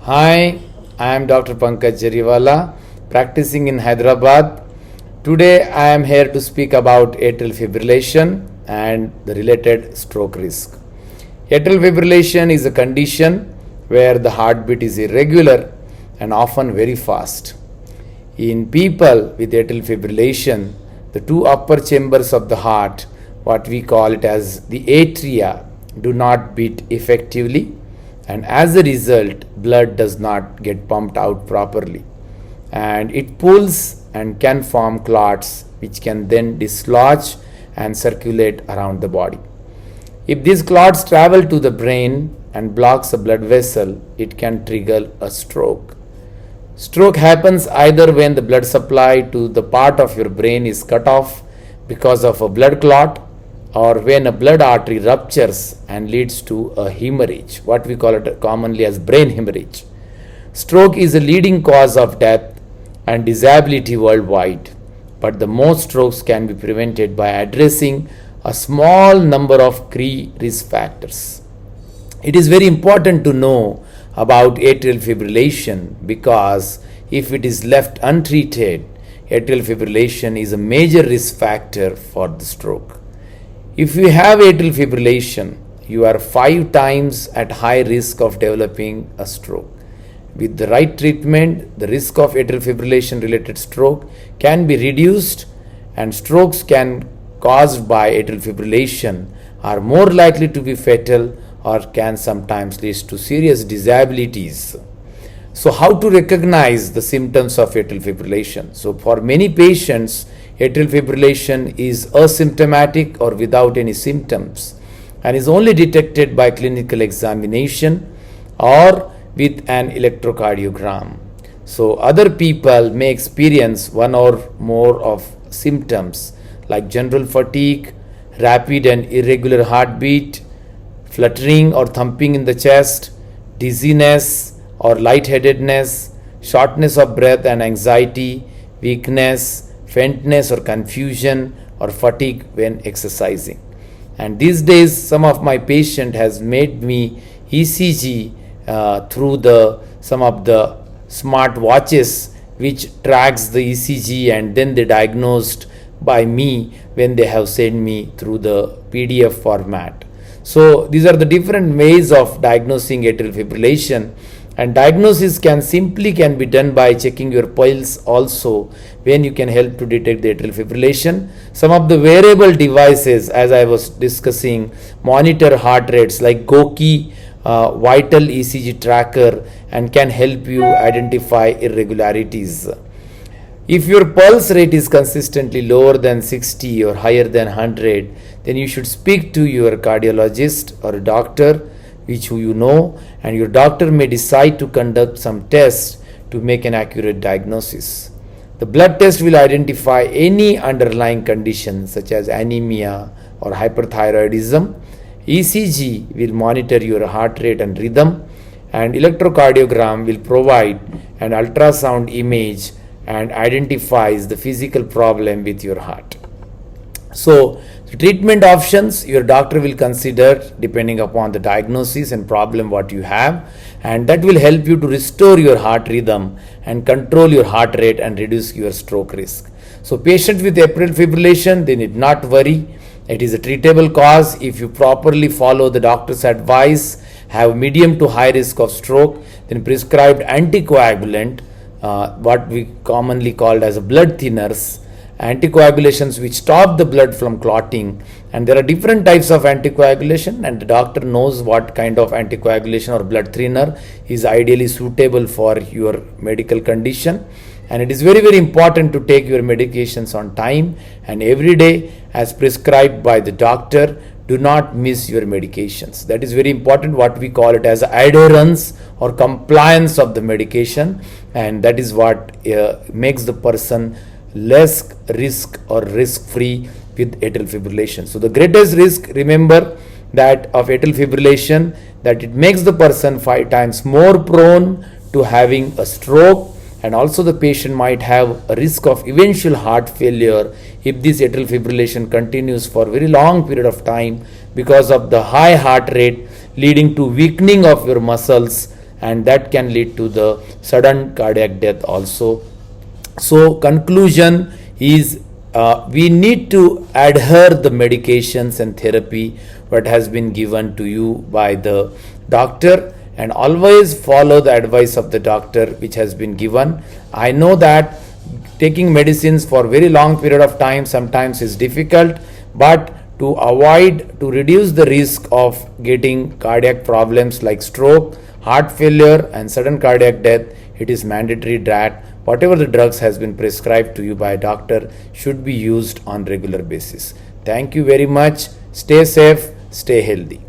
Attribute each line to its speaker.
Speaker 1: Hi, I am Dr. Pankaj Jariwala, practicing in Hyderabad. Today I am here to speak about atrial fibrillation and the related stroke risk. Atrial fibrillation is a condition where the heartbeat is irregular and often very fast. In people with atrial fibrillation, the two upper chambers of the heart, what we call it as the atria, do not beat effectively, and as a result blood does not get pumped out properly, and it pulls and can form clots which can then dislodge and circulate around the body. If these clots travel to the brain and blocks a blood vessel, it can trigger a stroke. Stroke happens either when the blood supply to the part of your brain is cut off because of a blood clot, or when a blood artery ruptures and leads to a hemorrhage, what we call it commonly as brain hemorrhage. Stroke is a leading cause of death and disability worldwide, but the most strokes can be prevented by addressing a small number of key risk factors. It is very important to know about atrial fibrillation because if it is left untreated, atrial fibrillation is a major risk factor for the stroke. If you have atrial fibrillation, you are 5 times at high risk of developing a stroke. With the right treatment, the risk of atrial fibrillation related stroke can be reduced, and strokes caused by atrial fibrillation are more likely to be fatal or can sometimes lead to serious disabilities. So, how to recognize the symptoms of atrial fibrillation? So, for many patients, atrial fibrillation is asymptomatic or without any symptoms and is only detected by clinical examination or with an electrocardiogram. So, other people may experience one or more of symptoms like general fatigue, rapid and irregular heartbeat, fluttering or thumping in the chest, dizziness or lightheadedness, shortness of breath and anxiety, weakness, faintness or confusion or fatigue when exercising. And these days some of my patient has made me ECG through some of the smart watches which tracks the ECG, and then they diagnosed by me when they have sent me through the PDF format. So these are the different ways of diagnosing atrial fibrillation, and diagnosis can be done by checking your pulse also, when you can help to detect the atrial fibrillation. Some of the wearable devices, as I was discussing, monitor heart rates like Goki Vital ECG tracker and can help you identify irregularities. If your pulse rate is consistently lower than 60 or higher than 100, then you should speak to your cardiologist or a doctor which you know, and your doctor may decide to conduct some tests to make an accurate diagnosis. The blood test will identify any underlying condition such as anemia or hyperthyroidism. ECG will monitor your heart rate and rhythm, and electrocardiogram will provide an ultrasound image and identifies the physical problem with your heart. So, the treatment options your doctor will consider depending upon the diagnosis and problem what you have, and that will help you to restore your heart rhythm and control your heart rate and reduce your stroke risk. So, patients with atrial fibrillation, they need not worry. It is a treatable cause if you properly follow the doctor's advice, have medium to high risk of stroke, then prescribed anticoagulant, what we commonly called as blood thinners, anticoagulations which stop the blood from clotting. And there are different types of anticoagulation, and the doctor knows what kind of anticoagulation or blood thinner is ideally suitable for your medical condition. And it is very, very important to take your medications on time and every day as prescribed by the doctor. Do not miss your medications. That is very important, what we call it as adherence or compliance of the medication, and that is what makes the person less risk or risk free with atrial fibrillation. So the greatest risk, remember, that of atrial fibrillation, that it makes the person 5 times more prone to having a stroke, and also the patient might have a risk of eventual heart failure if this atrial fibrillation continues for a very long period of time because of the high heart rate leading to weakening of your muscles and that can lead to the sudden cardiac death also. So conclusion is, we need to adhere the medications and therapy what has been given to you by the doctor, and always follow the advice of the doctor which has been given. I know that taking medicines for very long period of time sometimes is difficult, but to reduce the risk of getting cardiac problems like stroke, heart failure and sudden cardiac death, it is mandatory that whatever the drugs has been prescribed to you by a doctor should be used on regular basis. Thank you very much. Stay safe, stay healthy.